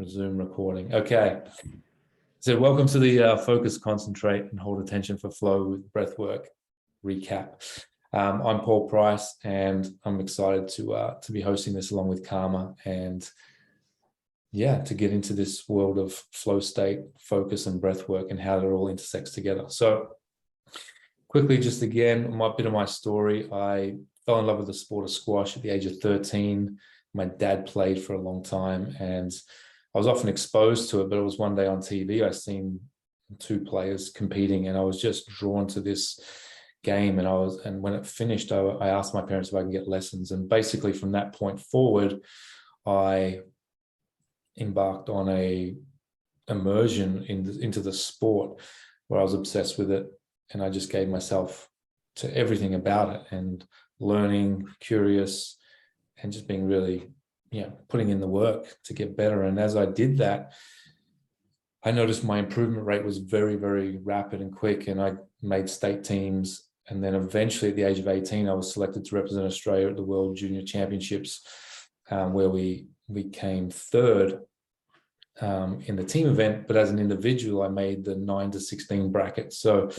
Resume recording. Okay. So welcome to the Focus, Concentrate and Hold Attention for Flow with Breathwork recap. I'm Paul Price, and I'm excited to be hosting this along with Karma, and to get into this world of flow state, focus, and breathwork, and how it all intersects together. So quickly, just again, a bit of my story. I fell in love with the sport of squash at the age of 13. My dad played for a long time, and I was often exposed to it, but it was one day on TV, I seen two players competing, and I was just drawn to this game. And when it finished, I asked my parents if I can get lessons. And basically from that point forward, I embarked on a immersion into the sport where I was obsessed with it. And I just gave myself to everything about it, and learning, curious, and just being really, putting in the work to get better. And as I did that, I noticed my improvement rate was very, very rapid and quick. And I made state teams. And then eventually at the age of 18, I was selected to represent Australia at the World Junior Championships, where we came third in the team event. But as an individual, I made the 9 to 16 bracket. So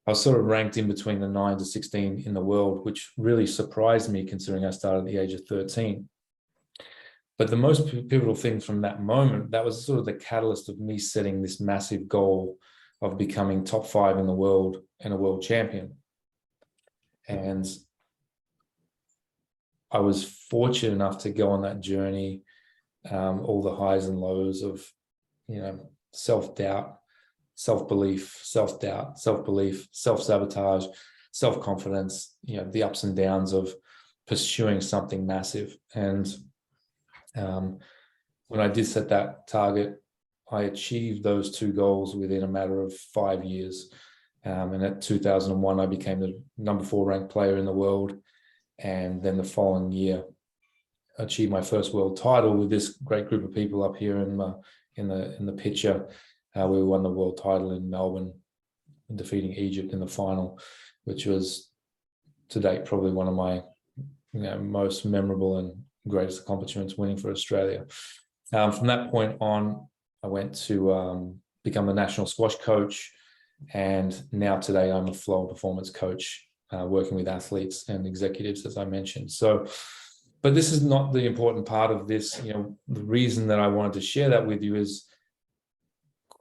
I was sort of ranked in between the 9 to 16 in the world, which really surprised me considering I started at the age of 13. But the most pivotal thing from that moment, that was sort of the catalyst of me setting this massive goal of becoming top 5 in the world and a world champion. And I was fortunate enough to go on that journey, all the highs and lows of, self-doubt, self-belief, self-doubt, self-belief, self-sabotage, self-confidence, the ups and downs of pursuing something massive. And when I did set that target, I achieved those two goals within a matter of 5 years. And at 2001, I became the number 4 ranked player in the world. And then the following year, achieved my first world title with this great group of people up here in the picture. We won the world title in Melbourne, defeating Egypt in the final, which was to date probably one of my most memorable and greatest accomplishments, winning for Australia. From that point on, I went to become the national squash coach, and now today I'm a flow and performance coach, working with athletes and executives, as I mentioned. So, but this is not the important part of this. The reason that I wanted to share that with you is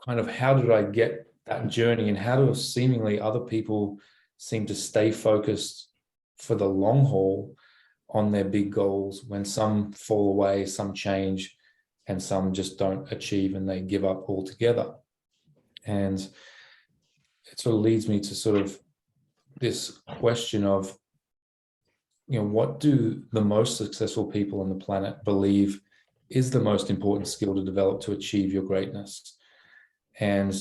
kind of how did I get that journey, and how do seemingly other people seem to stay focused for the long haul on their big goals, when some fall away, some change, and some just don't achieve and they give up altogether. And it sort of leads me to sort of this question of, what do the most successful people on the planet believe is the most important skill to develop to achieve your greatness? And,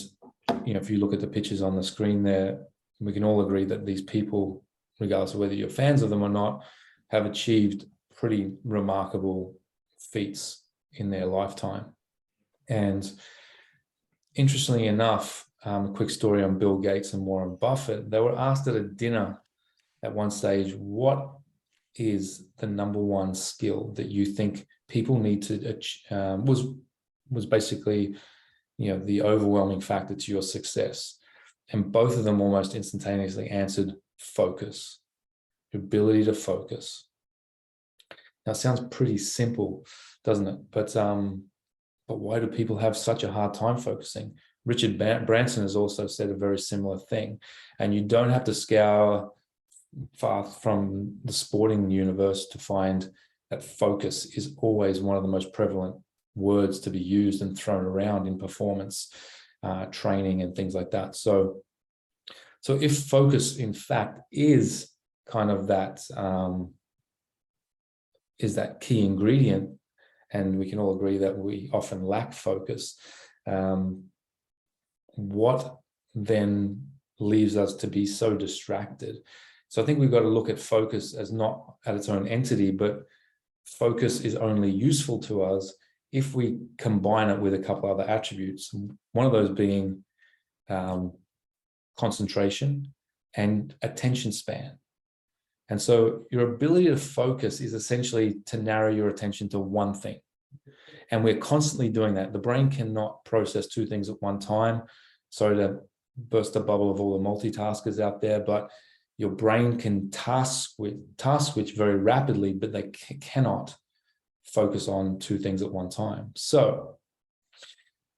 if you look at the pictures on the screen there, we can all agree that these people, regardless of whether you're fans of them or not, have achieved pretty remarkable feats in their lifetime. And interestingly enough, a quick story on Bill Gates and Warren Buffett. They were asked at a dinner at one stage, what is the number one skill that you think people need to was basically, the overwhelming factor to your success. And both of them almost instantaneously answered focus. Ability to focus. Now, it sounds pretty simple, doesn't it? But why do people have such a hard time focusing? Richard Branson has also said a very similar thing. And you don't have to scour far from the sporting universe to find that focus is always one of the most prevalent words to be used and thrown around in performance training and things like that. So if focus, in fact, is kind of that key ingredient, and we can all agree that we often lack focus, what then leaves us to be so distracted? So I think we've got to look at focus as not at its own entity, but focus is only useful to us if we combine it with a couple other attributes. One of those being concentration and attention span. And so your ability to focus is essentially to narrow your attention to one thing. And we're constantly doing that. The brain cannot process two things at one time. Sorry to burst the bubble of all the multitaskers out there, but your brain can task switch very rapidly, but they cannot focus on two things at one time. So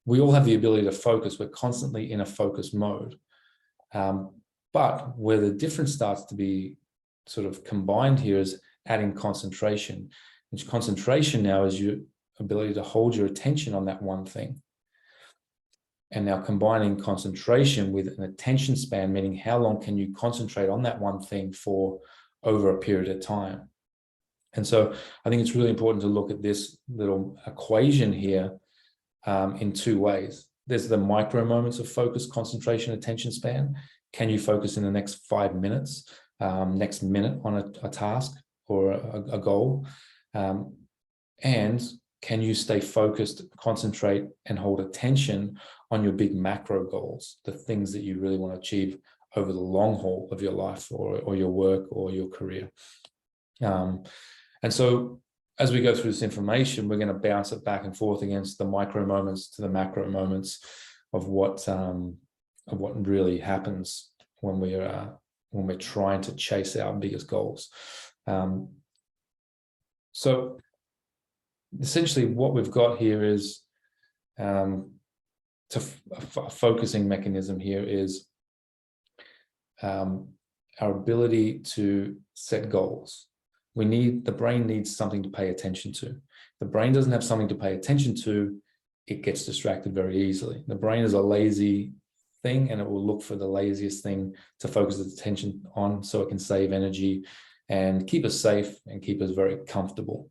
we all have the ability to focus. We're constantly in a focus mode. But where the difference starts to be sort of combined here is adding concentration. Which concentration now is your ability to hold your attention on that one thing. And now combining concentration with an attention span, meaning how long can you concentrate on that one thing for over a period of time. And so I think it's really important to look at this little equation here in two ways. There's the micro moments of focus, concentration, attention span. Can you focus in the next 5 minutes, next minute on a task or a goal? And can you stay focused, concentrate, and hold attention on your big macro goals, the things that you really want to achieve over the long haul of your life or your work or your career? And so as we go through this information, we're going to bounce it back and forth against the micro moments to the macro moments of what really happens when we're trying to chase our biggest goals. So essentially what we've got here is a focusing mechanism here is our ability to set goals. The brain needs something to pay attention to. The brain doesn't have something to pay attention to, it gets distracted very easily. The brain is a lazy thing, and it will look for the laziest thing to focus its attention on so it can save energy and keep us safe and keep us very comfortable.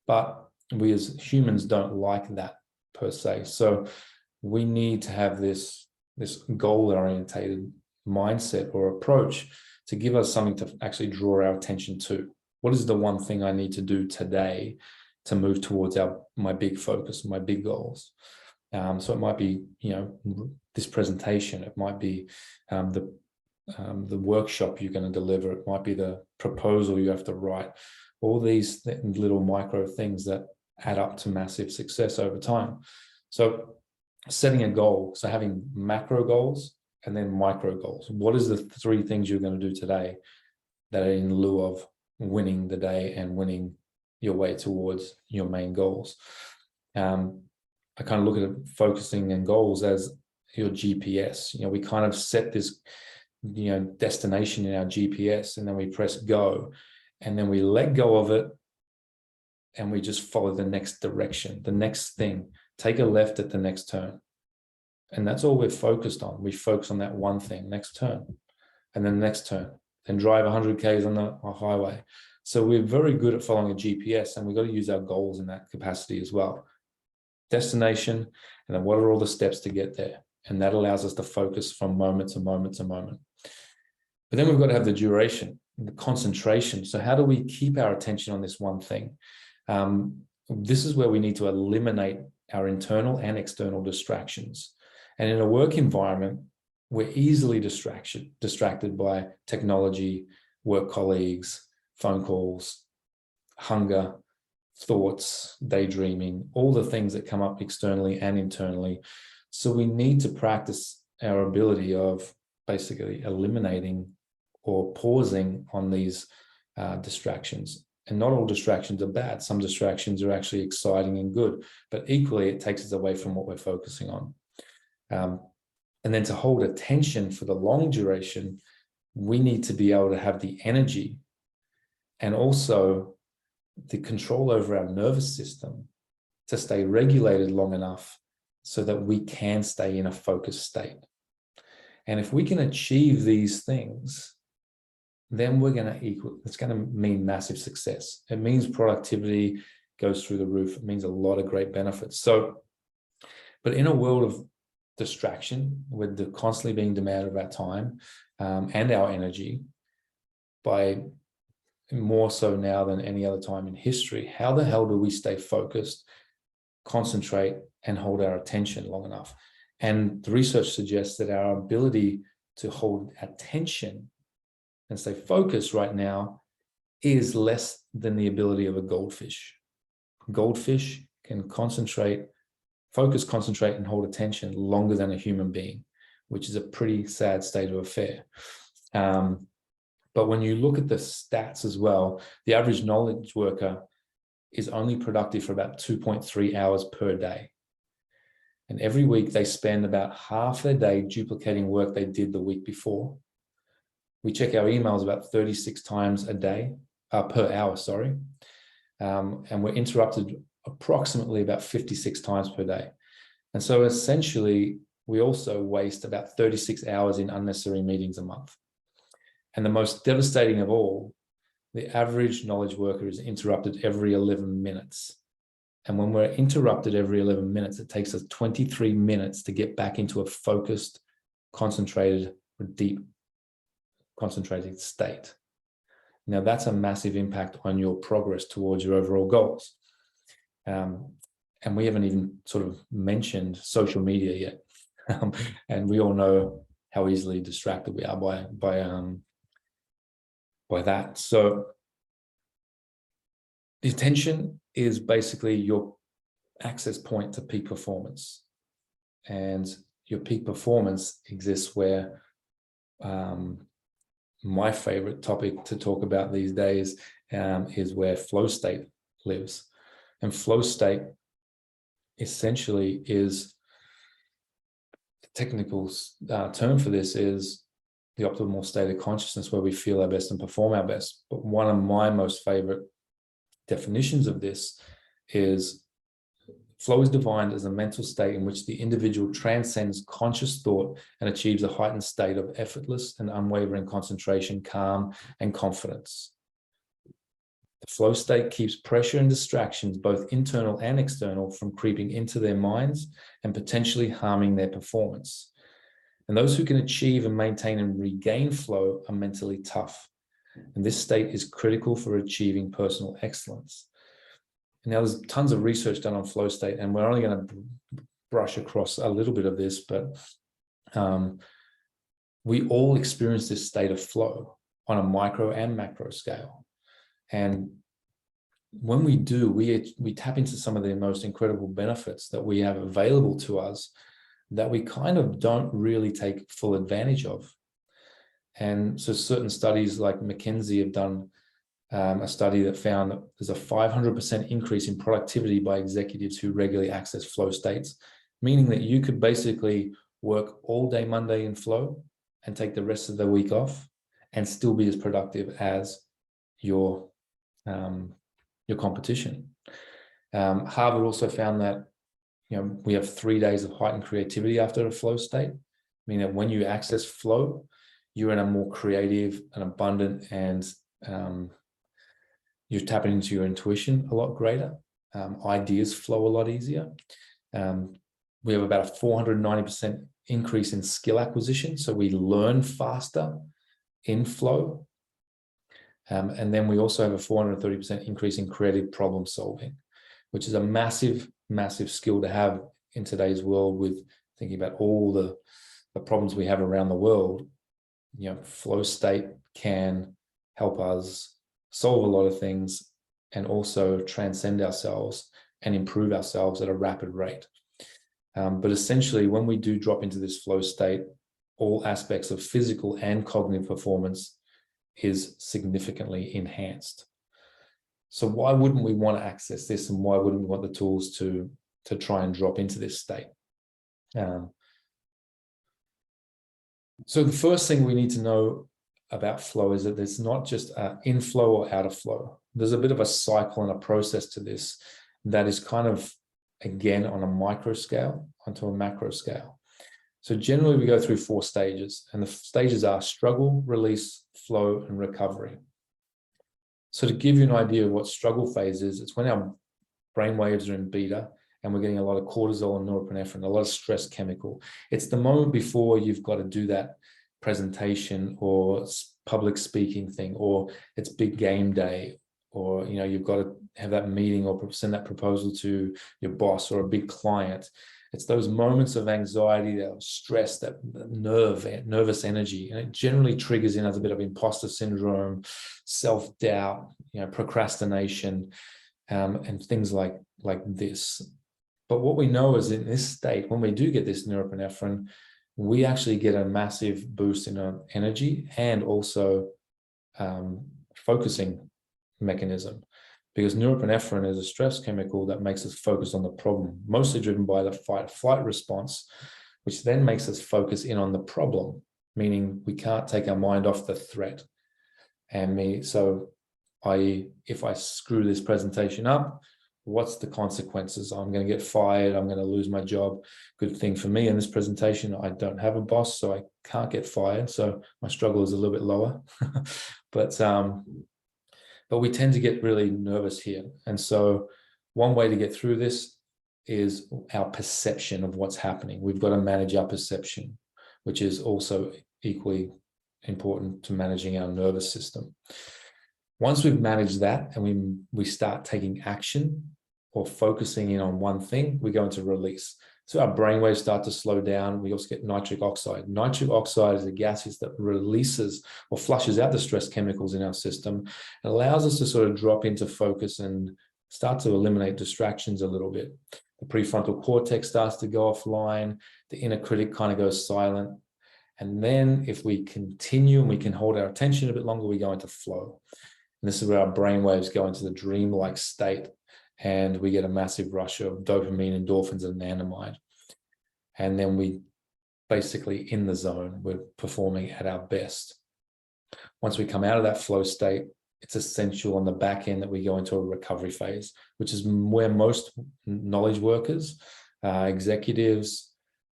But we as humans don't like that per se. So we need to have this goal-oriented mindset or approach to give us something to actually draw our attention to. What is the one thing I need to do today to move towards my big focus, my big goals? So it might be, this presentation. It might be the workshop you're going to deliver. It might be the proposal you have to write. All these little micro things that add up to massive success over time. So setting a goal, so having macro goals and then micro goals. What is the 3 things you're going to do today that are in lieu of winning the day and winning your way towards your main goals? I kind of look at it, focusing and goals as your GPS. We kind of set this, destination in our GPS, and then we press go, and then we let go of it, and we just follow the next direction, the next thing, take a left at the next turn. And that's all we're focused on. We focus on that one thing, next turn, and then the next turn, then drive 100 Ks on the highway. So we're very good at following a GPS, and we've got to use our goals in that capacity as well. Destination, and then what are all the steps to get there? And that allows us to focus from moment to moment to moment. But then we've got to have the duration, the concentration. So how do we keep our attention on this one thing? This is where we need to eliminate our internal and external distractions. And in a work environment, we're easily distracted by technology, work colleagues, phone calls, hunger, thoughts, daydreaming, all the things that come up externally and internally. So we need to practice our ability of basically eliminating or pausing on these distractions. And not all distractions are bad. Some distractions are actually exciting and good, but equally it takes us away from what we're focusing on. And then to hold attention for the long duration, we need to be able to have the energy and also the control over our nervous system to stay regulated long enough so that we can stay in a focused state. And if we can achieve these things, then it's going to mean massive success. It means productivity goes through the roof. It means a lot of great benefits. So, but in a world of distraction, with constantly being demanded of our time and our energy, by more so now than any other time in history, how the hell do we stay focused, concentrate, and hold our attention long enough? And the research suggests that our ability to hold attention and stay focused right now is less than the ability of a goldfish. Goldfish can focus, concentrate, and hold attention longer than a human being, which is a pretty sad state of affair. But when you look at the stats as well, the average knowledge worker is only productive for about 2.3 hours per day. And every week they spend about half their day duplicating work they did the week before. We check our emails about 36 times a day, per hour, sorry. And we're interrupted approximately about 56 times per day. And so essentially, we also waste about 36 hours in unnecessary meetings a month. And the most devastating of all, the average knowledge worker is interrupted every 11 minutes. And when we're interrupted every 11 minutes, it takes us 23 minutes to get back into a focused, concentrated, deep, concentrated state. Now, that's a massive impact on your progress towards your overall goals. And we haven't even sort of mentioned social media yet. And we all know how easily distracted we are by that. So the attention is basically your access point to peak performance. And your peak performance exists where my favorite topic to talk about these days is where flow state lives. And flow state essentially is, the technical term for this is the optimal state of consciousness where we feel our best and perform our best. But one of my most favorite definitions of this is flow is defined as a mental state in which the individual transcends conscious thought and achieves a heightened state of effortless and unwavering concentration, calm, and confidence. The flow state keeps pressure and distractions, both internal and external, from creeping into their minds and potentially harming their performance. And those who can achieve and maintain and regain flow are mentally tough. And this state is critical for achieving personal excellence. Now, there's tons of research done on flow state, and we're only going to brush across a little bit of this, but we all experience this state of flow on a micro and macro scale. And when we do, we tap into some of the most incredible benefits that we have available to us that we kind of don't really take full advantage of. And so certain studies like McKinsey have done a study that found that there's a 500% increase in productivity by executives who regularly access flow states, meaning that you could basically work all day Monday in flow and take the rest of the week off and still be as productive as your competition. Harvard also found that we have 3 days of heightened creativity after a flow state, meaning that when you access flow, you're in a more creative and abundant, and you're tapping into your intuition a lot greater. Ideas flow a lot easier. We have about a 490% increase in skill acquisition, so we learn faster in flow. And then we also have a 430% increase in creative problem solving, which is a massive, massive skill to have in today's world, with thinking about all the problems we have around the world. Flow state can help us solve a lot of things and also transcend ourselves and improve ourselves at a rapid rate. But essentially, when we do drop into this flow state, all aspects of physical and cognitive performance is significantly enhanced. So why wouldn't we want to access this, and why wouldn't we want the tools to try and drop into this state? So the first thing we need to know about flow is that it's not just inflow or out of flow. There's a bit of a cycle and a process to this that is kind of, again, on a micro scale onto a macro scale. So generally we go through 4 stages, and the stages are struggle, release, flow, and recovery. So to give you an idea of what struggle phase is, it's when our brain waves are in beta and we're getting a lot of cortisol and norepinephrine, a lot of stress chemical. It's the moment before you've got to do that presentation or public speaking thing, or it's big game day, or you've got to have that meeting or send that proposal to your boss or a big client. It's those moments of anxiety, that stress, that nervous energy, and it generally triggers in as a bit of imposter syndrome, self-doubt, procrastination. and things like this. But what we know is in this state, when we do get this norepinephrine, we actually get a massive boost in our energy and also focusing mechanism, because norepinephrine is a stress chemical that makes us focus on the problem, mostly driven by the fight-flight response, which then makes us focus in on the problem, meaning we can't take our mind off the threat. So if I screw this presentation up, what's the consequences? I'm going to get fired. I'm going to lose my job. Good thing for me in this presentation, I don't have a boss, so I can't get fired. So my struggle is a little bit lower. But we tend to get really nervous here. And so one way to get through this is our perception of what's happening. We've got to manage our perception, which is also equally important to managing our nervous system. Once we've managed that and we start taking action or focusing in on one thing, we go into release. So our brainwaves start to slow down. We also get nitric oxide. Nitric oxide is a gas that releases or flushes out the stress chemicals in our system. It allows us to sort of drop into focus and start to eliminate distractions a little bit. The prefrontal cortex starts to go offline. The inner critic kind of goes silent. And then if we continue and we can hold our attention a bit longer, we go into flow. And this is where our brainwaves go into the dreamlike state, and we get a massive rush of dopamine, endorphins, and anandamide. And then we basically in the zone, we're performing at our best. Once we come out of that flow state, it's essential on the back end that we go into a recovery phase, which is where most knowledge workers, executives,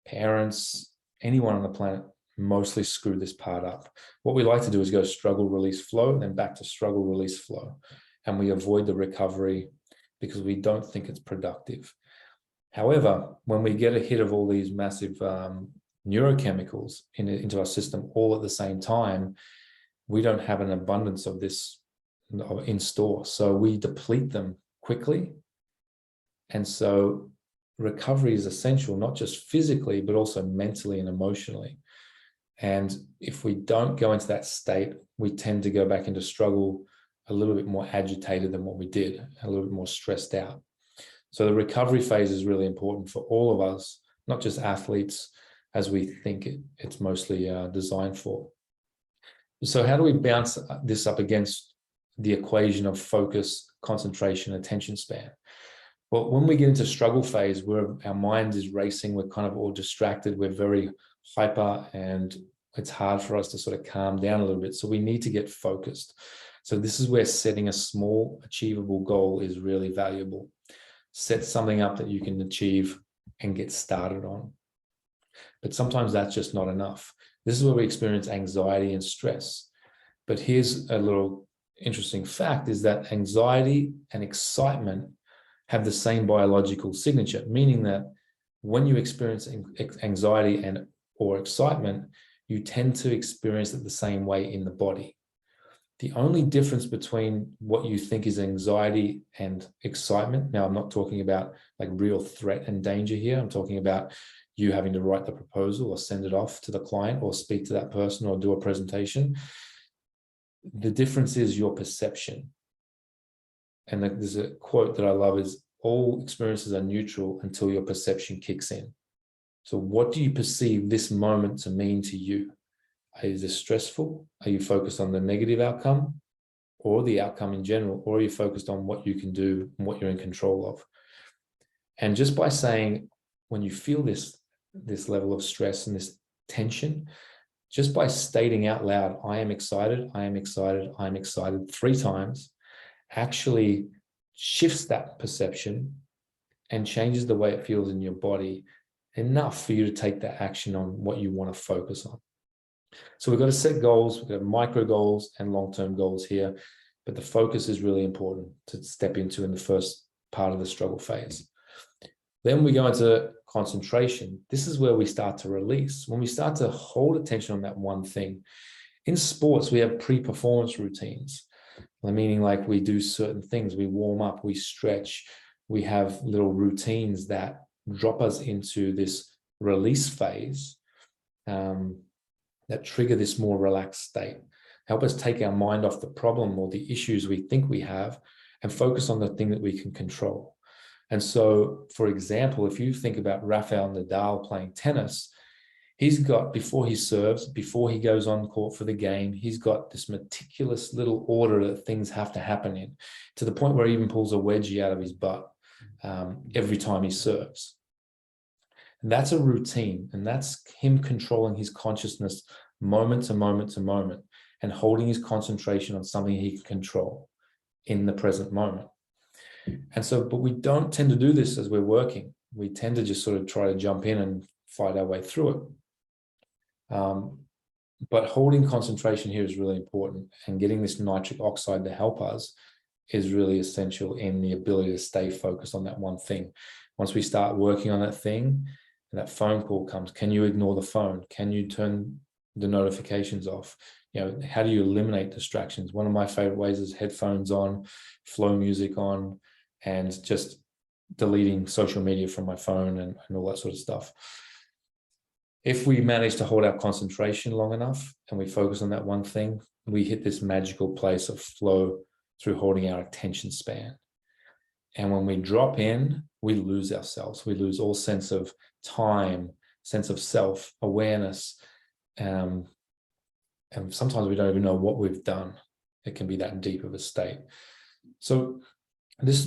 parents, anyone on the planet mostly screw this part up. What we like to do is go struggle, release, flow, then back to struggle, release, flow. And we avoid the recovery because we don't think it's productive. However, when we get a hit of all these massive neurochemicals into our system all at the same time, we don't have an abundance of this in store. So we deplete them quickly. And so recovery is essential, not just physically, but also mentally and emotionally. And if we don't go into that state, we tend to go back into struggle a little bit more agitated than what we did, a little bit more stressed out. So the recovery phase is really important for all of us, not just athletes, as we think it's mostly designed for. So how do we bounce this up against the equation of focus, concentration, attention span? Well, when we get into struggle phase, where our mind is racing, we're kind of all distracted, we're very hyper, and it's hard for us to sort of calm down a little bit. So we need to get focused. So this is where setting a small, achievable goal is really valuable. Set something up that you can achieve and get started on. But sometimes that's just not enough. This is where we experience anxiety and stress. But here's a little interesting fact, is that anxiety and excitement have the same biological signature, meaning that when you experience anxiety and or excitement, you tend to experience it the same way in the body. The only difference between what you think is anxiety and excitement, now I'm not talking about like real threat and danger here, I'm talking about you having to write the proposal or send it off to the client or speak to that person or do a presentation. The difference is your perception. And there's a quote that I love, is all experiences are neutral until your perception kicks in. So what do you perceive this moment to mean to you? Is this stressful? Are you focused on the negative outcome or the outcome in general? Or are you focused on what you can do and what you're in control of? And just by saying, when you feel this level of stress and this tension, just by stating out loud, I am excited, I am excited, I am excited 3 times, actually shifts that perception and changes the way it feels in your body enough for you to take that action on what you want to focus on. So we've got to set goals, we've got micro goals and long-term goals here, but the focus is really important to step into in the first part of the struggle phase. Then we go into concentration. This is where we start to release. When we start to hold attention on that one thing. In sports, we have pre-performance routines, meaning like we do certain things, we warm up, we stretch, we have little routines that drop us into this release phase, that trigger this more relaxed state, help us take our mind off the problem or the issues we think we have and focus on the thing that we can control. And so, for example, if you think about Rafael Nadal playing tennis, he's got, before he serves, before he goes on court for the game, he's got this meticulous little order that things have to happen in, to the point where he even pulls a wedgie out of his butt every time he serves. And that's a routine, and that's him controlling his consciousness moment to moment to moment, and holding his concentration on something he can control in the present moment. And so, but we don't tend to do this as we're working. We tend to just sort of try to jump in and fight our way through it. But holding concentration here is really important, and getting this nitric oxide to help us is really essential in the ability to stay focused on that one thing. Once we start working on that thing and that phone call comes, can you ignore the phone? Can you turn the notifications off? How do you eliminate distractions? One of my favorite ways is headphones on, flow music on, and just deleting social media from my phone and all that sort of stuff. If we manage to hold our concentration long enough and we focus on that one thing, we hit this magical place of flow through holding our attention span. And when we drop in, we lose ourselves. We lose all sense of time, sense of self, awareness. And sometimes we don't even know what we've done. It can be that deep of a state. So this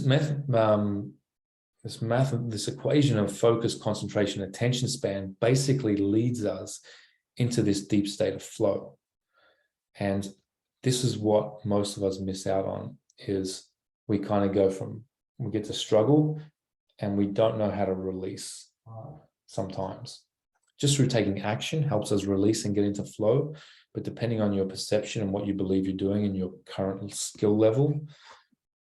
equation of focus, concentration, attention span basically leads us into this deep state of flow. And this is what most of us miss out on, is we kind of go from, we get to struggle and we don't know how to release sometimes. Just through taking action helps us release and get into flow. But depending on your perception and what you believe you're doing and your current skill level,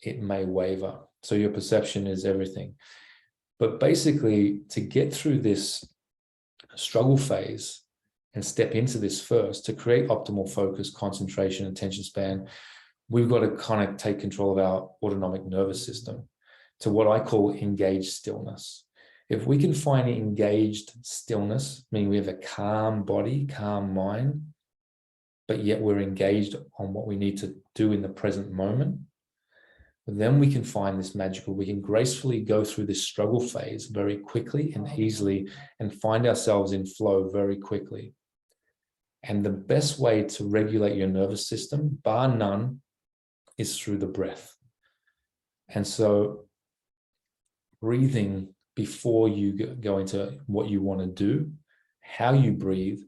it may waver. So your perception is everything. But basically, to get through this struggle phase and step into this first, to create optimal focus, concentration, attention span, we've got to kind of take control of our autonomic nervous system to what I call engaged stillness. If we can find engaged stillness, meaning we have a calm body, calm mind, but yet we're engaged on what we need to do in the present moment, then we can find this magical, we can gracefully go through this struggle phase very quickly and easily and find ourselves in flow very quickly. And the best way to regulate your nervous system, bar none, is through the breath. And so breathing before you go into what you want to do, how you breathe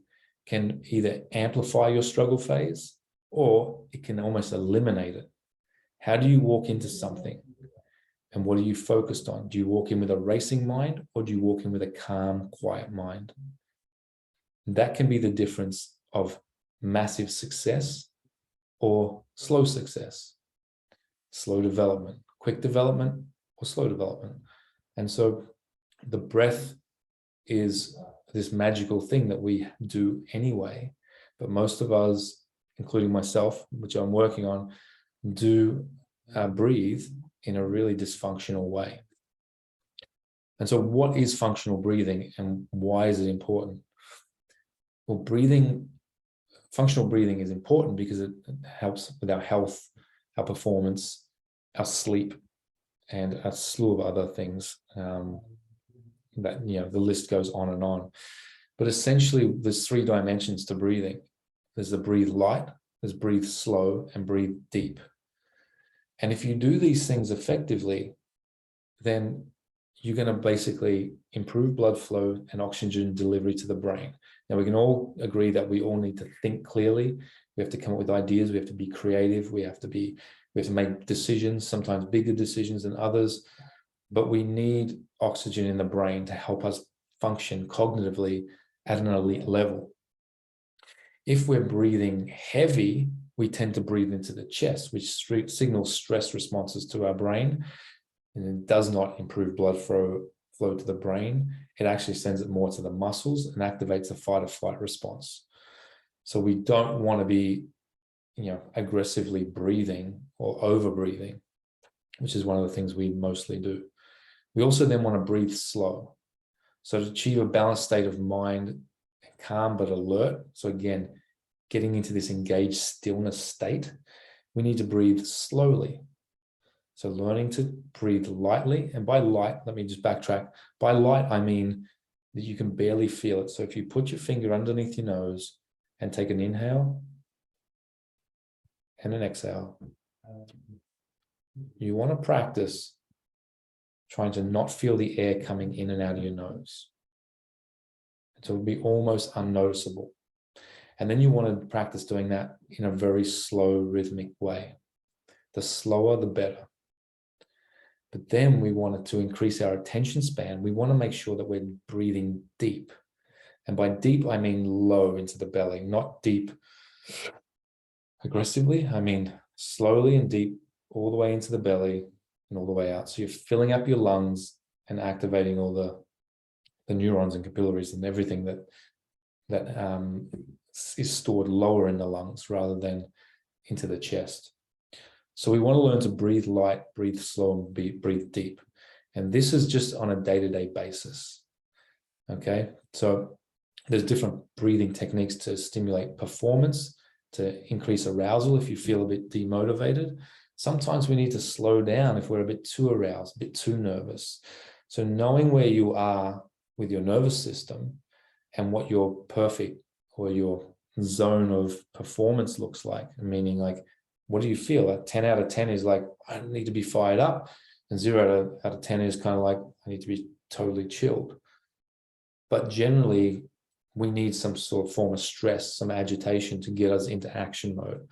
can either amplify your struggle phase or it can almost eliminate it. How do you walk into something? And what are you focused on? Do you walk in with a racing mind or do you walk in with a calm, quiet mind? That can be the difference of massive success or slow success, slow development, quick development or slow development. And so the breath is this magical thing that we do anyway, but most of us, including myself, which I'm working on, do breathe in a really dysfunctional way. And so what is functional breathing and why is it important? Well, functional breathing is important because it helps with our health, our performance, our sleep, and a slew of other things that, the list goes on and on. But essentially, there's three dimensions to breathing. There's the breathe light, there's breathe slow, and breathe deep. And if you do these things effectively, then you're going to basically improve blood flow and oxygen delivery to the brain. Now, we can all agree that we all need to think clearly. We have to come up with ideas. We have to be creative. We have to make decisions, sometimes bigger decisions than others. But we need oxygen in the brain to help us function cognitively at an elite level. If we're breathing heavy, we tend to breathe into the chest, which signals stress responses to our brain, and it does not improve blood flow to the brain. It actually sends it more to the muscles and activates the fight or flight response. So we don't want to be, aggressively breathing or over breathing, which is one of the things we mostly do. We also then want to breathe slow. So to achieve a balanced state of mind, calm but alert. So again, getting into this engaged stillness state, we need to breathe slowly. So learning to breathe lightly, and by light, let me just backtrack. By light, I mean that you can barely feel it. So if you put your finger underneath your nose and take an inhale and an exhale, you want to practice trying to not feel the air coming in and out of your nose. So it'll be almost unnoticeable. And then you want to practice doing that in a very slow, rhythmic way. The slower, the better. But then we wanted to increase our attention span. We want to make sure that we're breathing deep. And by deep, I mean low into the belly, not deep aggressively. I mean slowly and deep all the way into the belly and all the way out. So you're filling up your lungs and activating all the neurons and capillaries and everything that is stored lower in the lungs rather than into the chest. So we want to learn to breathe light, breathe slow, and breathe deep. And this is just on a day-to-day basis. Okay, so there's different breathing techniques to stimulate performance, to increase arousal if you feel a bit demotivated. Sometimes we need to slow down if we're a bit too aroused, a bit too nervous. So knowing where you are with your nervous system and what your perfect or your zone of performance looks like, meaning like, what do you feel? Like 10 out of 10 is like, I need to be fired up. And 0 out of 10 is kind of like, I need to be totally chilled. But generally, we need some sort of form of stress, some agitation to get us into action mode.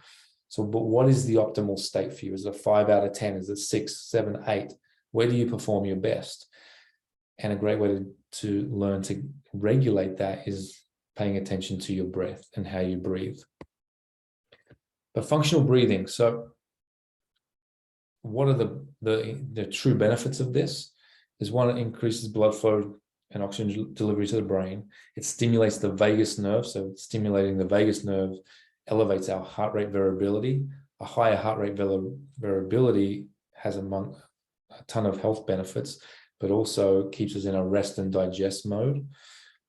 So, but what is the optimal state for you? Is it a 5 out of 10? Is it 6, 7, 8? Where do you perform your best? And a great way to learn to regulate that is paying attention to your breath and how you breathe. But functional breathing. So what are the true benefits of this? Is one, it increases blood flow and oxygen delivery to the brain. It stimulates the vagus nerve. So stimulating the vagus nerve elevates our heart rate variability. A higher heart rate variability has a ton of health benefits, but also keeps us in a rest and digest mode.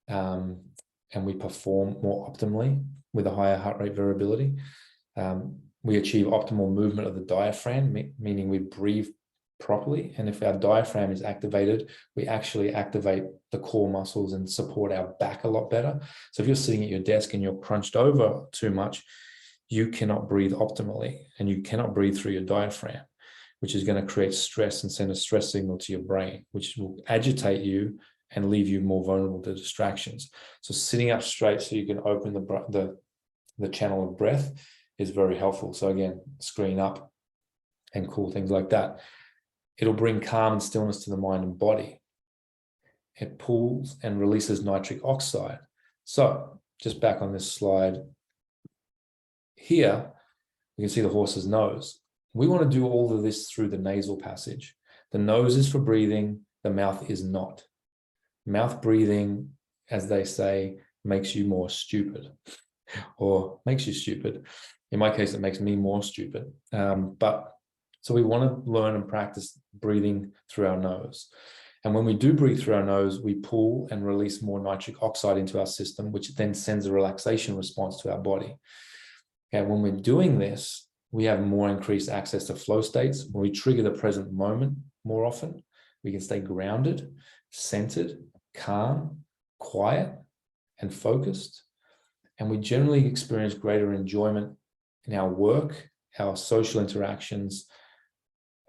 And we perform more optimally with a higher heart rate variability. We achieve optimal movement of the diaphragm, meaning we breathe properly. And if our diaphragm is activated, we actually activate the core muscles and support our back a lot better. So if you're sitting at your desk and you're crunched over too much, you cannot breathe optimally, and you cannot breathe through your diaphragm, which is going to create stress and send a stress signal to your brain, which will agitate you and leave you more vulnerable to distractions. So sitting up straight so you can open the channel of breath is very helpful. So again, screen up and cool things like that. It'll bring calm and stillness to the mind and body. It pulls and releases nitric oxide. So just back on this slide here, you can see the horse's nose. We want to do all of this through the nasal passage. The nose is for breathing, the mouth is not. Mouth breathing, as they say, makes you more stupid, or makes you stupid. In my case, it makes me more stupid. So we want to learn and practice breathing through our nose. And when we do breathe through our nose, we pull and release more nitric oxide into our system, which then sends a relaxation response to our body. And when we're doing this, we have more increased access to flow states. When we trigger the present moment more often, we can stay grounded, centered, calm, quiet, and focused. And we generally experience greater enjoyment in our work, our social interactions,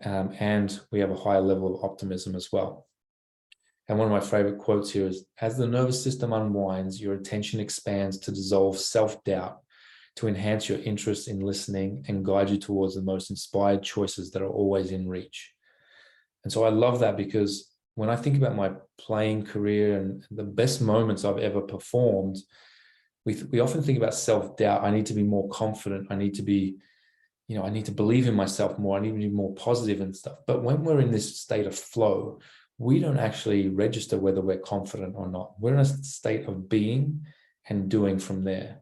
and we have a higher level of optimism as well. And one of my favorite quotes here is, as the nervous system unwinds, your attention expands to dissolve self-doubt, to enhance your interest in listening and guide you towards the most inspired choices that are always in reach. And so I love that, because when I think about my playing career and the best moments I've ever performed, we often think about self-doubt. I need to be more confident. I need to be, I need to believe in myself more. I need to be more positive and stuff. But when we're in this state of flow, we don't actually register whether we're confident or not. We're in a state of being and doing from there.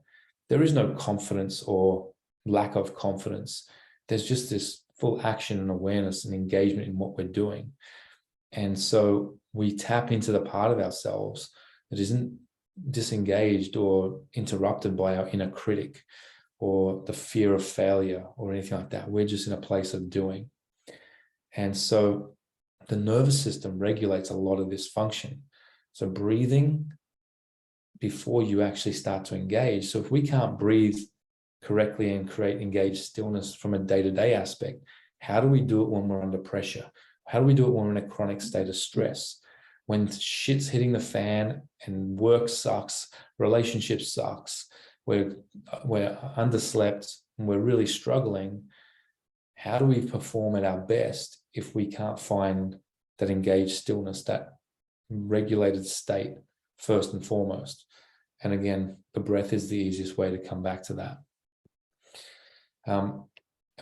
There is no confidence or lack of confidence. There's just this full action and awareness and engagement in what we're doing. And so we tap into the part of ourselves that isn't disengaged or interrupted by our inner critic or the fear of failure or anything like that. We're just in a place of doing. And so the nervous system regulates a lot of this function. So breathing before you actually start to engage. So if we can't breathe correctly and create engaged stillness from a day-to-day aspect, how do we do it when we're under pressure? How do we do it when we're in a chronic state of stress? When shit's hitting the fan and work sucks, relationship sucks, we're underslept and we're really struggling. How do we perform at our best if we can't find that engaged stillness, that regulated state first and foremost? And again, the breath is the easiest way to come back to that. And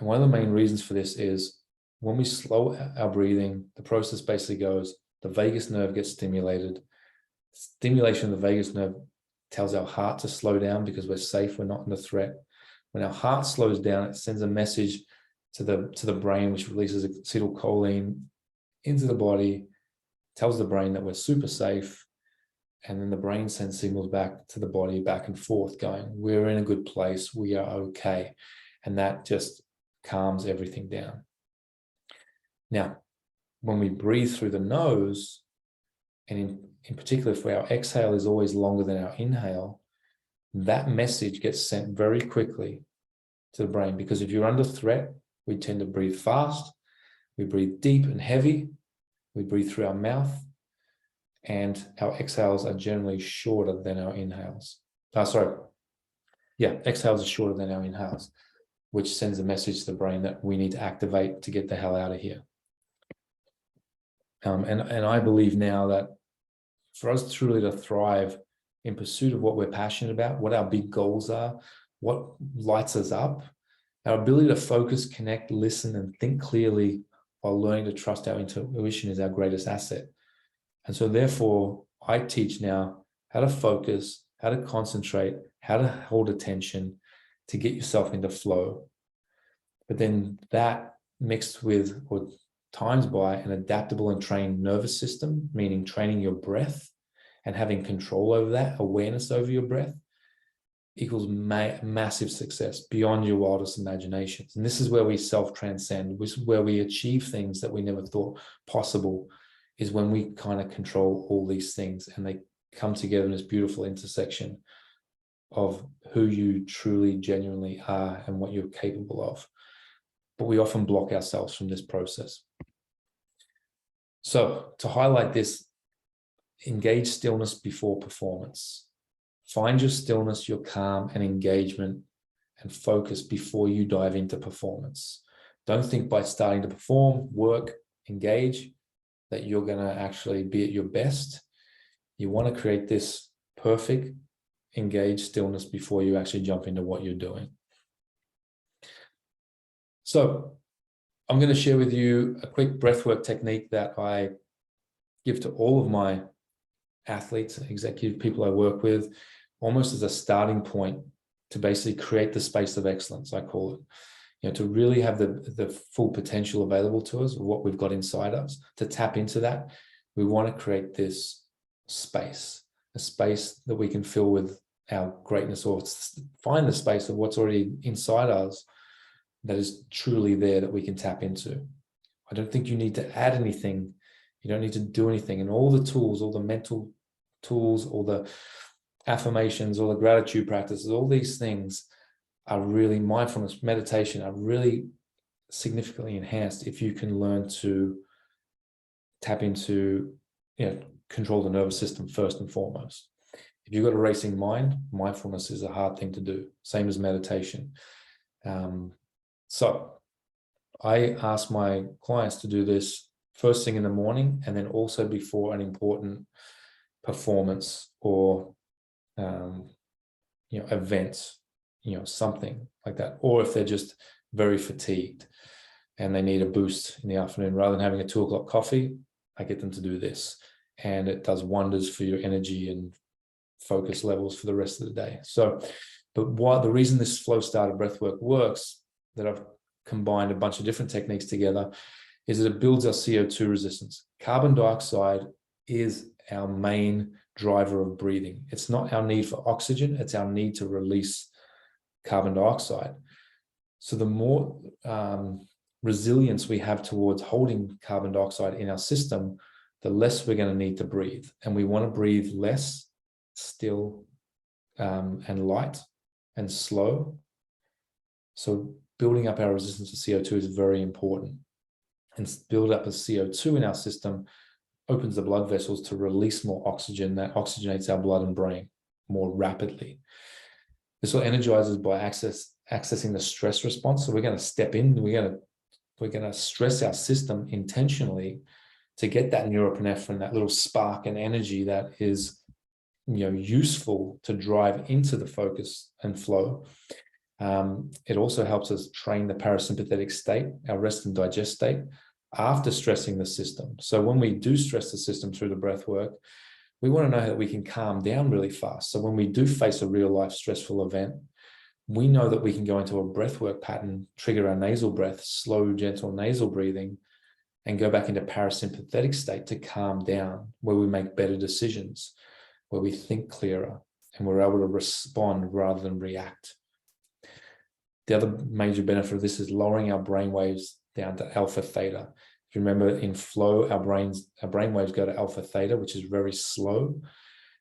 one of the main reasons for this is when we slow our breathing, the process basically goes, the vagus nerve gets stimulated. Stimulation of the vagus nerve tells our heart to slow down because we're safe, we're not under threat. When our heart slows down, it sends a message to the brain, which releases acetylcholine into the body, tells the brain that we're super safe. And then the brain sends signals back to the body, back and forth, going, we're in a good place, we are okay. And that just calms everything down. Now, when we breathe through the nose, and in particular, if our exhale is always longer than our inhale, that message gets sent very quickly to the brain, because if you're under threat, we tend to breathe fast, we breathe deep and heavy, we breathe through our mouth, and our exhales are generally shorter than our inhales. Exhales are shorter than our inhales, which sends a message to the brain that we need to activate to get the hell out of here. And I believe now that for us truly to thrive in pursuit of what we're passionate about, what our big goals are, what lights us up, our ability to focus, connect, listen, and think clearly while learning to trust our intuition is our greatest asset. And so therefore, I teach now how to focus, how to concentrate, how to hold attention to get yourself into flow. But then that mixed with, or times by, an adaptable and trained nervous system, meaning training your breath and having control over that, awareness over your breath, equals massive success beyond your wildest imaginations. And this is where we self-transcend, this is where we achieve things that we never thought possible, is when we kind of control all these things and they come together in this beautiful intersection of who you truly, genuinely are and what you're capable of. But we often block ourselves from this process. So to highlight this, engage stillness before performance. Find your stillness, your calm and engagement and focus before you dive into performance. Don't think by starting to perform, work, engage, that you're going to actually be at your best. You want to create this perfect engaged stillness before you actually jump into what you're doing. So I'm going to share with you a quick breathwork technique that I give to all of my athletes, executive people I work with, almost as a starting point to basically create the space of excellence, I call it. You know, to really have the full potential available to us, what we've got inside us, to tap into that, we want to create this space, a space that we can fill with our greatness, or find the space of what's already inside us that is truly there that we can tap into. I don't think you need to add anything. You don't need to do anything. And all the tools, all the mental tools, all the affirmations, all the gratitude practices, all these things are really, mindfulness, meditation, are really significantly enhanced if you can learn to tap into, control the nervous system first and foremost. If you've got a racing mind, mindfulness is a hard thing to do, same as meditation. So I ask my clients to do this first thing in the morning, and then also before an important performance or events, something like that. Or if they're just very fatigued and they need a boost in the afternoon, rather than having a 2 o'clock coffee, I get them to do this, and it does wonders for your energy and focus levels for the rest of the day. So, but the reason this flow starter breathwork works, that I've combined a bunch of different techniques together, is that it builds our CO2 resistance. Carbon dioxide is our main driver of breathing. It's not our need for oxygen, it's our need to release carbon dioxide. So the more resilience we have towards holding carbon dioxide in our system, the less we're going to need to breathe. And we want to breathe less, still, and light and slow. So building up our resistance to CO2 is very important. And build up a CO2 in our system opens the blood vessels to release more oxygen that oxygenates our blood and brain more rapidly. This will energize us by accessing the stress response. So we're going to step in, we're going to stress our system intentionally to get that norepinephrine, that little spark and energy that is, useful to drive into the focus and flow. It also helps us train the parasympathetic state, our rest and digest state, after stressing the system. So when we do stress the system through the breath work, we want to know that we can calm down really fast. So when we do face a real life stressful event, we know that we can go into a breath work pattern, trigger our nasal breath, slow, gentle nasal breathing, and go back into parasympathetic state to calm down, where we make better decisions, where we think clearer, and we're able to respond rather than react. The other major benefit of this is lowering our brain waves down to alpha theta. If you remember, in flow, our brain waves go to alpha theta, which is very slow.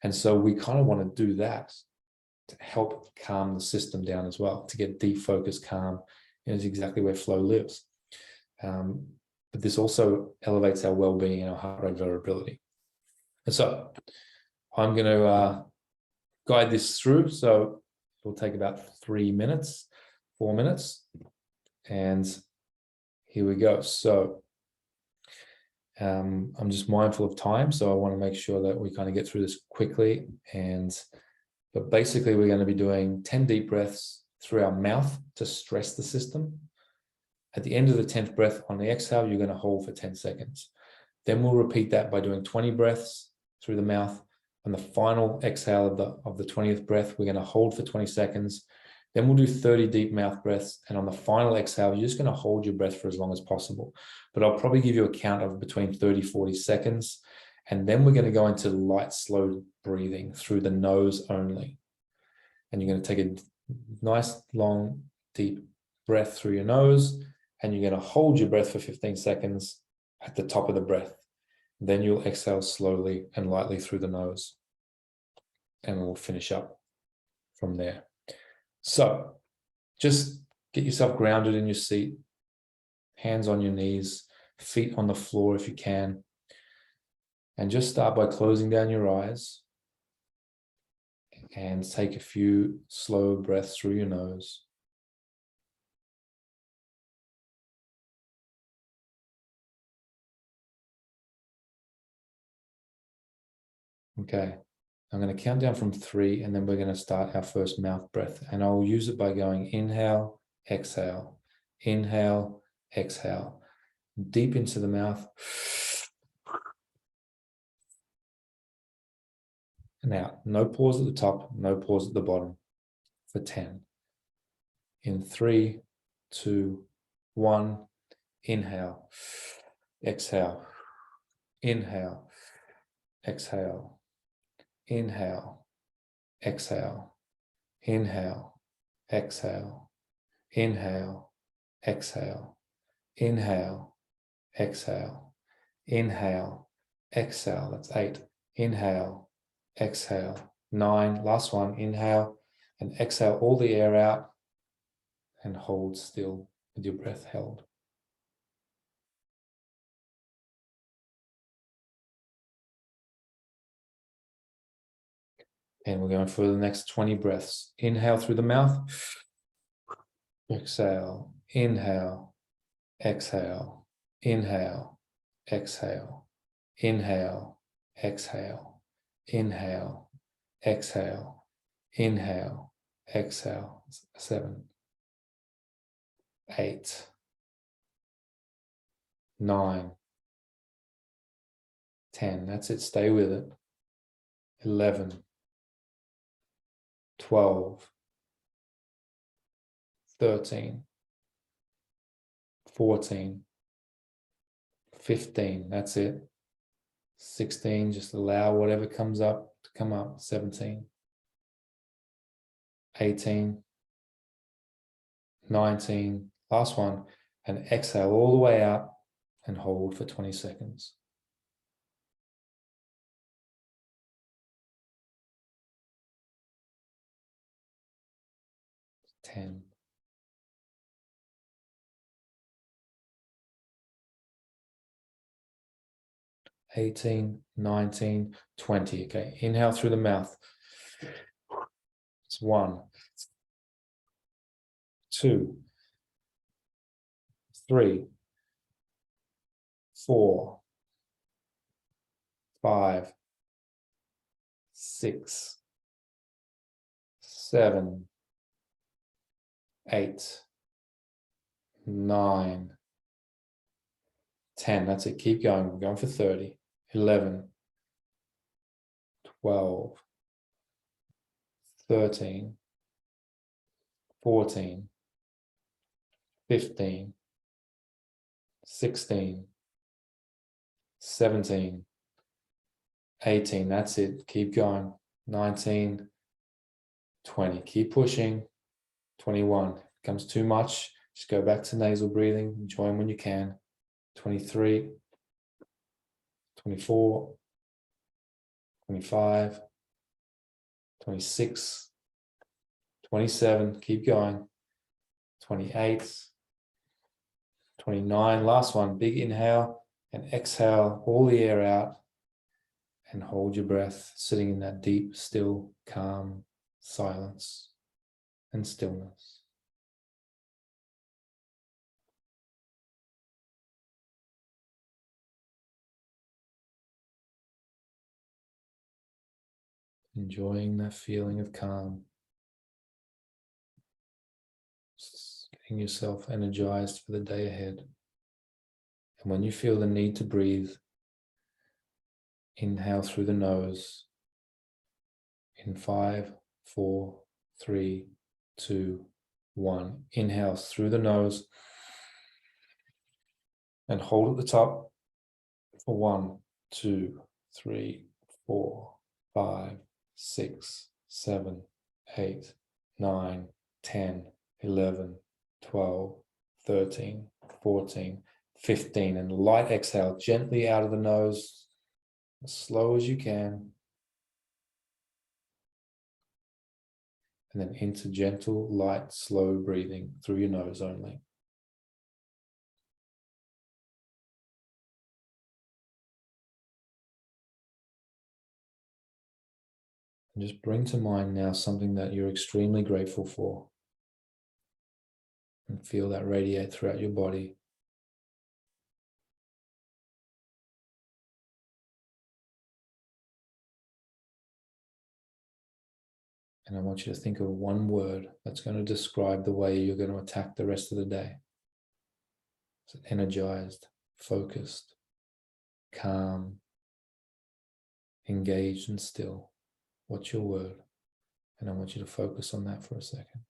And so we kind of want to do that to help calm the system down as well, to get deep focus, calm, and is exactly where flow lives. But this also elevates our well-being and our heart rate variability. And so I'm going to guide this through. So it'll take about 4 minutes. And here we go. So I'm just mindful of time. So I want to make sure that we kind of get through this quickly. But basically, we're going to be doing 10 deep breaths through our mouth to stress the system. At the end of the 10th breath, on the exhale, you're going to hold for 10 seconds. Then we'll repeat that by doing 20 breaths through the mouth. On the final exhale of the 20th breath, we're going to hold for 20 seconds. Then we'll do 30 deep mouth breaths. And on the final exhale, you're just going to hold your breath for as long as possible. But I'll probably give you a count of between 30, 40 seconds. And then we're going to go into light, slow breathing through the nose only. And you're going to take a nice, long, deep breath through your nose. And you're going to hold your breath for 15 seconds at the top of the breath. Then you'll exhale slowly and lightly through the nose. And we'll finish up from there. So just get yourself grounded in your seat, hands on your knees, feet on the floor if you can. And just start by closing down your eyes and take a few slow breaths through your nose. Okay, I'm going to count down from 3 and then we're going to start our first mouth breath. And I'll use it by going inhale, exhale, inhale, exhale, deep into the mouth. And out. No pause at the top, no pause at the bottom for 10. In 3, 2, 1, inhale, exhale, inhale, exhale, inhale, exhale, inhale, exhale, inhale, exhale, inhale, exhale, inhale, exhale. That's 8. Inhale, exhale. 9. Last one. Inhale and exhale all the air out and hold still with your breath held. And we're going for the next 20 breaths. Inhale through the mouth. Exhale. Inhale. Exhale. Inhale. Exhale. Inhale. Exhale. Inhale. Exhale. Inhale. Exhale. 7. 8. 9. 10. That's it. Stay with it. 11. 12, 13, 14, 15, that's it. 16, just allow whatever comes up to come up. 17, 18, 19, last one. and exhale all the way out and hold for 20 seconds. 10. 18, 19, 20. Okay, inhale through the mouth. It's 1, 2, 3, 4, 5, 6, 7, 8, 9, 10. That's it. Keep going. We're going for 30. 11, 12, 13, 14, 15, 16, 17, 18. That's it. Keep going. 19, 20. Keep pushing. 21. If it becomes too much, just go back to nasal breathing. Enjoy them when you can. 23, 24, 25, 26, 27, keep going, 28, 29, last one, big inhale and exhale all the air out and hold your breath, sitting in that deep, still, calm silence and stillness. Enjoying that feeling of calm. Just getting yourself energized for the day ahead. And when you feel the need to breathe, inhale through the nose in 5, 4, 3, 2, 1. Inhale through the nose and hold at the top for 1, 2, 3, 4, 5, 6, 7, 8, 9, 10, 11, 12, 13, 14, 15, and light exhale gently out of the nose, as slow as you can. And then into gentle, light, slow breathing through your nose only. And just bring to mind now something that you're extremely grateful for. And feel that radiate throughout your body. And I want you to think of one word that's going to describe the way you're going to attack the rest of the day. So energized, focused, calm, engaged and still. What's your word? And I want you to focus on that for a second.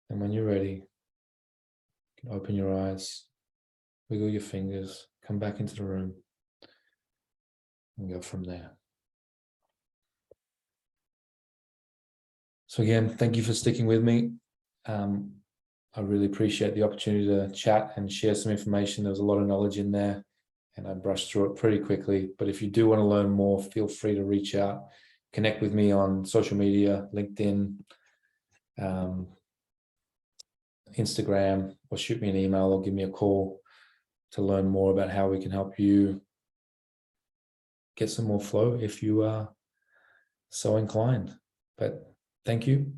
And when you're ready, you can open your eyes, wiggle your fingers, come back into the room, and go from there. So again, thank you for sticking with me. I really appreciate the opportunity to chat and share some information. There was a lot of knowledge in there and I brushed through it pretty quickly. But if you do want to learn more, feel free to reach out, connect with me on social media, LinkedIn, Instagram, or shoot me an email or give me a call to learn more about how we can help you get some more flow if you are so inclined. But thank you,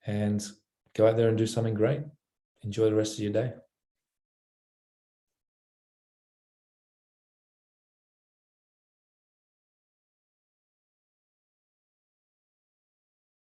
and go out there and do something great. Enjoy the rest of your day.